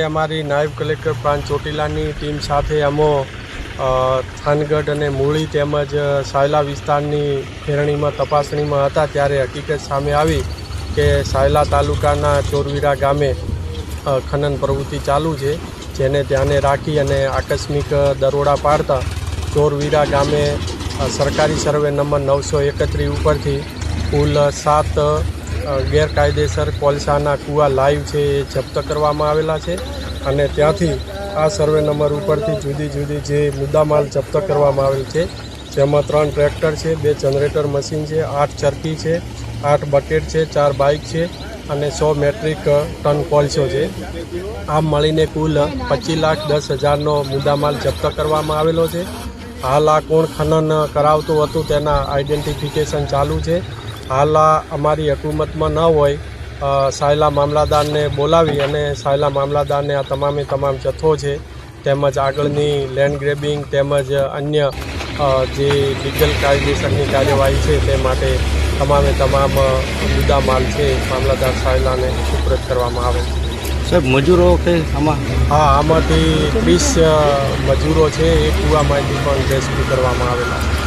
અમારી નાયબ કલેક્ટર પ્રાંત ચોટીલાની ટીમ સાથે અમો થાનગઢ અને મૂળી તેમજ સાયલા વિસ્તારની ફેરણીમાં તપાસણીમાં હતા ત્યારે હકીકત સામે આવી કે સાયલા તાલુકાના ચોરવીરા ગામે ખનન પ્રવૃત્તિ ચાલુ છે, જેને ધ્યાને રાખી અને આકસ્મિક દરોડા પાડતા ચોરવીરા ગામે સરકારી સર્વે નંબર 931 ઉપરથી કુલ 7 ગેરકાયદેસર કોલસાના કૂવા લાઈવ છે એ જપ્ત કરવામાં આવેલા છે અને ત્યાંથી આ સર્વે નંબર ઉપરથી જુદી જુદી જે મુદ્દામાલ જપ્ત કરવામાં આવેલ છે, જેમાં 3 ટ્રેક્ટર છે, 2 જનરેટર મશીન છે, 8 ચરકી છે, 8 બકેટ છે, 4 બાઇક છે અને 100 મેટ્રિક ટન કોલસો છે. આમ મળીને કુલ 25,10,000નો મુદ્દામાલ જપ્ત કરવામાં આવેલો છે. હાલ આ કોણ ખનન કરાવતું હતું તેના આઈડેન્ટિફિકેશન ચાલુ છે. હાલ આ અમારી હકુમતમાં ન હોય સાયલા મામલાદારને બોલાવી અને સાયલા મામલાદારને આ તમામ જથ્થો છે તેમજ આગળની લેન્ડ ગ્રેબિંગ તેમજ અન્ય જે લીગલ કાયદેસરની કાર્યવાહી છે તે માટે તમામ મુદ્દામાલ છે મામલાદાર સાયલાને સુપરત કરવામાં આવે છે. સાહેબ, મજૂરો કે આમાં? હા, આમાંથી 30 મજૂરો છે એ કૂવામાંથી પણ રેસ્ક્યુ કરવામાં આવેલા છે.